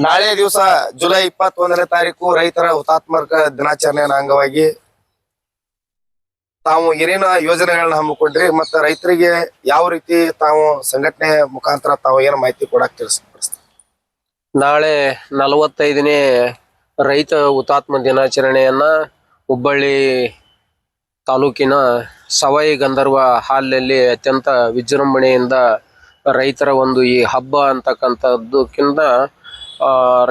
ನಾಳೆ ದಿವಸ ಜುಲೈ 21ನೇ ತಾರೀಕು ರೈತರ ಹುತಾತ್ಮಕ ದಿನಾಚರಣೆಯ ಅಂಗವಾಗಿ ತಾವು ಏನೇನ ಯೋಜನೆಗಳನ್ನ ಹಮ್ಮಿಕೊಂಡ್ರಿ ಮತ್ತು ರೈತರಿಗೆ ಯಾವ ರೀತಿ ತಾವು ಸಂಘಟನೆ ಮುಖಾಂತರ ತಾವು ಏನು ಮಾಹಿತಿ ಕೊಡಕ್ಕೆ ತಿಳಿಸ್ತೀವಿ? ನಾಳೆ 45ನೇ ರೈತ ಹುತಾತ್ಮ ದಿನಾಚರಣೆಯನ್ನ ಹುಬ್ಬಳ್ಳಿ ತಾಲೂಕಿನ ಸವಾಯಿ ಗಂಧರ್ವ ಹಾಲ್ನಲ್ಲಿ ಅತ್ಯಂತ ವಿಜೃಂಭಣೆಯಿಂದ ರೈತರ ಒಂದು ಈ ಹಬ್ಬ ಅಂತಕ್ಕಂಥದ್ದಕ್ಕಿಂತ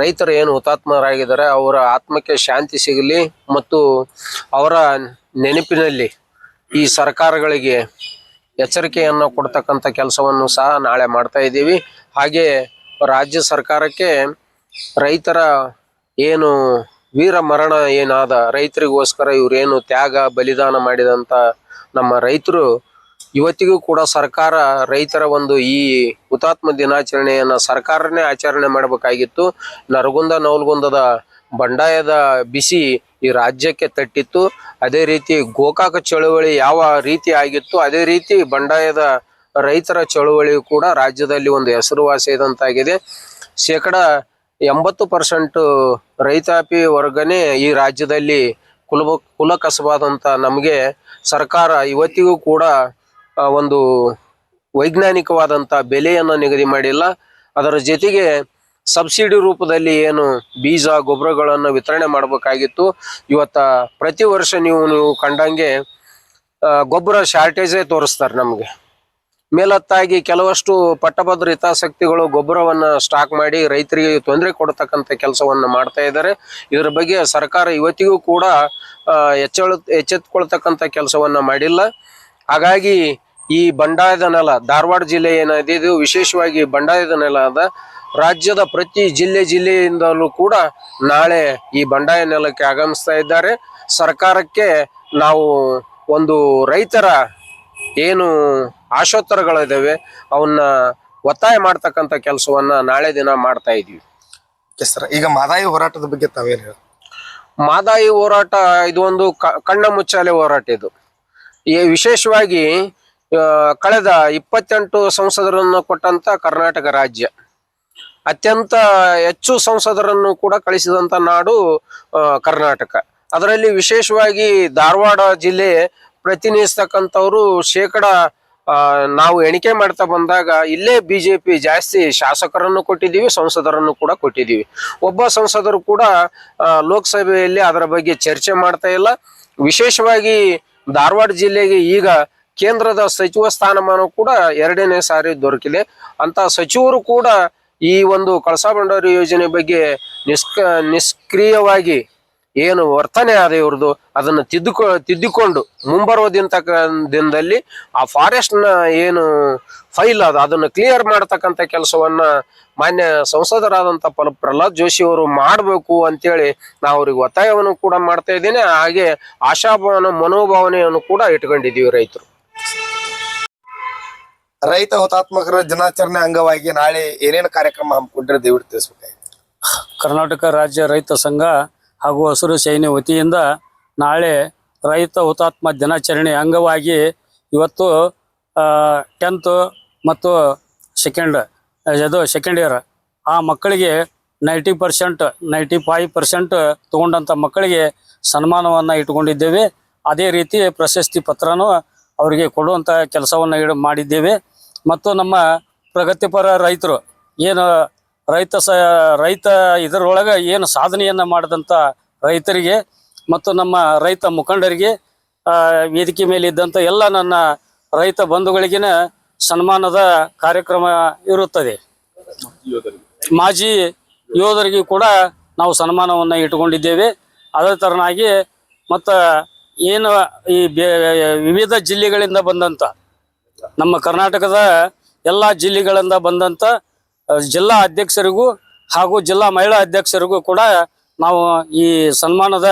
ರೈತರು ಏನು ಹುತಾತ್ಮರಾಗಿದ್ದಾರೆ ಅವರ ಆತ್ಮಕ್ಕೆ ಶಾಂತಿ ಸಿಗಲಿ ಮತ್ತು ಅವರ ನೆನಪಿನಲ್ಲಿ ಈ ಸರ್ಕಾರಗಳಿಗೆ ಎಚ್ಚರಿಕೆಯನ್ನು ಕೊಡ್ತಕ್ಕಂಥ ಕೆಲಸವನ್ನು ಸಹ ನಾಳೆ ಮಾಡ್ತಾ ಇದ್ದೀವಿ. ಹಾಗೆ ರಾಜ್ಯ ಸರ್ಕಾರಕ್ಕೆ ರೈತರ ಏನು ವೀರ ಮರಣ ಏನಾದ ರೈತರಿಗೋಸ್ಕರ ಇವರೇನು ತ್ಯಾಗ ಬಲಿದಾನ ಮಾಡಿದಂಥ ನಮ್ಮ ರೈತರು ಇವತ್ತಿಗೂ ಕೂಡ ಸರ್ಕಾರ ರೈತರ ಒಂದು ಈ ಹುತಾತ್ಮ ದಿನಾಚರಣೆಯನ್ನು ಸರ್ಕಾರನೇ ಆಚರಣೆ ಮಾಡಬೇಕಾಗಿತ್ತು. ನರಗುಂದ ನವಲಗುಂದದ ಬಂಡಾಯದ ಬಿಸಿ ಈ ರಾಜ್ಯಕ್ಕೆ ತಟ್ಟಿತ್ತು. ಅದೇ ರೀತಿ ಗೋಕಾಕ ಚಳುವಳಿ ಯಾವ ರೀತಿ ಆಗಿತ್ತು ಅದೇ ರೀತಿ ಬಂಡಾಯದ ರೈತರ ಚಳುವಳಿ ಕೂಡ ರಾಜ್ಯದಲ್ಲಿ ಒಂದು ಹೆಸರುವಾಸಿ ಇದಂತಾಗಿದೆ. 80% ರೈತಾಪಿ ವರ್ಗನೇ ಈ ರಾಜ್ಯದಲ್ಲಿ ಕುಲ ಕಸಬಾದಂಥ ನಮಗೆ ಸರ್ಕಾರ ಇವತ್ತಿಗೂ ಕೂಡ ಒಂದು ವೈಜ್ಞಾನಿಕವಾದಂಥ ಬೆಲೆಯನ್ನು ನಿಗದಿ ಮಾಡಿಲ್ಲ. ಅದರ ಜೊತೆಗೆ ಸಬ್ಸಿಡಿ ರೂಪದಲ್ಲಿ ಏನು ಬೀಜ ಗೊಬ್ಬರಗಳನ್ನು ವಿತರಣೆ ಮಾಡಬೇಕಾಗಿತ್ತು. ಪ್ರತಿ ವರ್ಷ ನೀವು ಕಂಡಂಗೆ ಗೊಬ್ಬರ ಶಾರ್ಟೇಜೇ ತೋರಿಸ್ತಾರೆ ನಮಗೆ. ಮೇಲತ್ತಾಗಿ ಕೆಲವಷ್ಟು ಪಟ್ಟಭದ್ರ ಹಿತಾಸಕ್ತಿಗಳು ಗೊಬ್ಬರವನ್ನು ಸ್ಟಾಕ್ ಮಾಡಿ ರೈತರಿಗೆ ತೊಂದರೆ ಕೊಡ್ತಕ್ಕಂಥ ಕೆಲಸವನ್ನು ಮಾಡ್ತಾ ಇದ್ದಾರೆ. ಇದರ ಬಗ್ಗೆ ಸರ್ಕಾರ ಇವತ್ತಿಗೂ ಕೂಡ ಎಚ್ಚೆತ್ತುಕೊಳ್ತಕ್ಕಂಥ ಕೆಲಸವನ್ನು ಮಾಡಿಲ್ಲ. ಹಾಗಾಗಿ ಈ ಬಂಡಾಯದ ನೆಲ ಧಾರವಾಡ ಜಿಲ್ಲೆ ಏನಿದೆ ಇದು ವಿಶೇಷವಾಗಿ ಬಂಡಾಯದ ನೆಲ ಅದ. ರಾಜ್ಯದ ಪ್ರತಿ ಜಿಲ್ಲೆಯಿಂದಲೂ ಕೂಡ ನಾಳೆ ಈ ಬಂಡಾಯ ನೆಲಕ್ಕೆ ಆಗಮಿಸ್ತಾ ಇದ್ದಾರೆ. ಸರ್ಕಾರಕ್ಕೆ ನಾವು ಒಂದು ರೈತರ ಏನು ಆಶೋತ್ತರಗಳಿದ್ದಾವೆ ಅವನ್ನ ಒತ್ತಾಯ ಮಾಡ್ತಕ್ಕಂಥ ಕೆಲಸವನ್ನ ನಾಳೆ ದಿನ ಮಾಡ್ತಾ ಇದೀವಿ. ಸರ್, ಈಗ ಮಾದಾಯಿ ಹೋರಾಟದ ಬಗ್ಗೆ ತಾವೇನು ಹೇಳಿ? ಮಾದಾಯಿ ಹೋರಾಟ ಇದು ಒಂದು ಕಣ್ಣ ಮುಚ್ಚಾಲೆ ಹೋರಾಟ. ಇದು ವಿಶೇಷವಾಗಿ ಕಳೆದ 28 ಸಂಸದರನ್ನು ಕೊಟ್ಟಂತ ಕರ್ನಾಟಕ ರಾಜ್ಯ ಅತ್ಯಂತ ಹೆಚ್ಚು ಸಂಸದರನ್ನು ಕೂಡ ಕಳಿಸಿದಂತ ನಾಡು ಕರ್ನಾಟಕ. ಅದರಲ್ಲಿ ವಿಶೇಷವಾಗಿ ಧಾರವಾಡ ಜಿಲ್ಲೆ ಪ್ರತಿನಿಧಿಸ್ತಕ್ಕಂಥವ್ರು ನಾವು ಎಣಿಕೆ ಮಾಡ್ತಾ ಬಂದಾಗ ಇಲ್ಲೇ ಬಿಜೆಪಿ ಜಾಸ್ತಿ ಶಾಸಕರನ್ನು ಕೊಟ್ಟಿದ್ದೀವಿ, ಸಂಸದರನ್ನು ಕೂಡ ಕೊಟ್ಟಿದ್ದೀವಿ. ಒಬ್ಬ ಸಂಸದರು ಕೂಡ ಲೋಕಸಭೆಯಲ್ಲಿ ಅದರ ಬಗ್ಗೆ ಚರ್ಚೆ ಮಾಡ್ತಾ ಇಲ್ಲ. ವಿಶೇಷವಾಗಿ ಧಾರವಾಡ ಜಿಲ್ಲೆಗೆ ಈಗ ಕೇಂದ್ರದ ಸಚಿವ ಸ್ಥಾನಮಾನ ಕೂಡ 2ನೇ ಸಾರಿ ದೊರಕಿದೆ. ಅಂತ ಸಚಿವರು ಕೂಡ ಈ ಒಂದು ಕಳಸಾ ಬಂಡೂರಿ ಯೋಜನೆ ಬಗ್ಗೆ ನಿಷ್ಕ್ರಿಯವಾಗಿ ಏನು ವರ್ತನೆ ಆದ ಇವ್ರದ್ದು ಅದನ್ನು ತಿದ್ದಿಕೊಂಡು ಮುಂಬರುವ ದಿನದಲ್ಲಿ ಆ ಫಾರೆಸ್ಟ್ ನ ಏನು ಫೈಲ್ ಅದನ್ನು ಕ್ಲಿಯರ್ ಮಾಡ್ತಕ್ಕಂಥ ಕೆಲಸವನ್ನ ಮಾನ್ಯ ಸಂಸದರಾದಂಥ ಪ್ರಹ್ಲಾದ್ ಜೋಶಿ ಅವರು ಮಾಡಬೇಕು ಅಂತೇಳಿ ನಾವು ಅವ್ರಿಗೆ ಒತ್ತಾಯವನ್ನು ಕೂಡ ಮಾಡ್ತಾ ಇದ್ದೇನೆ. ಹಾಗೆ ಆಶಾಭಾವನ ಮನೋಭಾವನೆಯನ್ನು ಕೂಡ ಇಟ್ಕೊಂಡಿದ್ದೀವಿ. ರೈತ ಹುತಾತ್ಮಕರ ದಿನಾಚರಣೆ ಅಂಗವಾಗಿ ನಾಳೆ ಏನೇನು ಕಾರ್ಯಕ್ರಮ ಹಮ್ಮಿಕೊಂಡ್ರೆ ದಯವಿಟ್ಟು ತಿಳಿಸ್ಬೇಕಾಗಿದೆ. ಕರ್ನಾಟಕ ರಾಜ್ಯ ರೈತ ಸಂಘ ಹಾಗೂ ಹಸಿರು ಸೇನೆ ವತಿಯಿಂದ ನಾಳೆ ರೈತ ಹುತಾತ್ಮ ದಿನಾಚರಣೆ ಅಂಗವಾಗಿ ಇವತ್ತು 10th ಮತ್ತು ಸೆಕೆಂಡ್ ಇಯರ್ ಆ ಮಕ್ಕಳಿಗೆ 90% 95% ತಗೊಂಡಂಥ ಮಕ್ಕಳಿಗೆ ಸನ್ಮಾನವನ್ನು ಇಟ್ಕೊಂಡಿದ್ದೇವೆ. ಅದೇ ರೀತಿ ಪ್ರಶಸ್ತಿ ಪತ್ರನೂ ಅವರಿಗೆ ಕೊಡುವಂಥ ಕೆಲಸವನ್ನು ಮಾಡಿದ್ದೇವೆ. ಮತ್ತು ನಮ್ಮ ಪ್ರಗತಿಪರ ರೈತರು ಏನು ರೈತ ಇದರೊಳಗೆ ಏನು ಸಾಧನೆಯನ್ನು ಮಾಡಿದಂಥ ರೈತರಿಗೆ ಮತ್ತು ನಮ್ಮ ರೈತ ಮುಖಂಡರಿಗೆ ವೇದಿಕೆ ಮೇಲೆ ಇದ್ದಂಥ ಎಲ್ಲ ನನ್ನ ರೈತ ಬಂಧುಗಳಿಗಿನ ಸನ್ಮಾನದ ಕಾರ್ಯಕ್ರಮ ಇರುತ್ತದೆ. ಮಾಜಿ ಯೋಧರಿಗೆ ಕೂಡ ನಾವು ಸನ್ಮಾನವನ್ನು ಇಟ್ಟುಕೊಂಡಿದ್ದೇವೆ. ಅದೇ ಥರನಾಗಿ ಮತ್ತು ಏನು ಈ ವಿವಿಧ ಜಿಲ್ಲೆಗಳಿಂದ ಬಂದಂಥ ನಮ್ಮ ಕರ್ನಾಟಕದ ಎಲ್ಲ ಜಿಲ್ಲೆಗಳಿಂದ ಬಂದಂಥ ಜಿಲ್ಲಾ ಅಧ್ಯಕ್ಷರಿಗೂ ಹಾಗೂ ಜಿಲ್ಲಾ ಮಹಿಳಾ ಅಧ್ಯಕ್ಷರಿಗೂ ಕೂಡ ನಾವು ಈ ಸನ್ಮಾನದ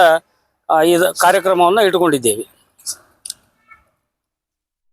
ಕಾರ್ಯಕ್ರಮವನ್ನು ಇಟ್ಟುಕೊಂಡಿದ್ದೇವೆ.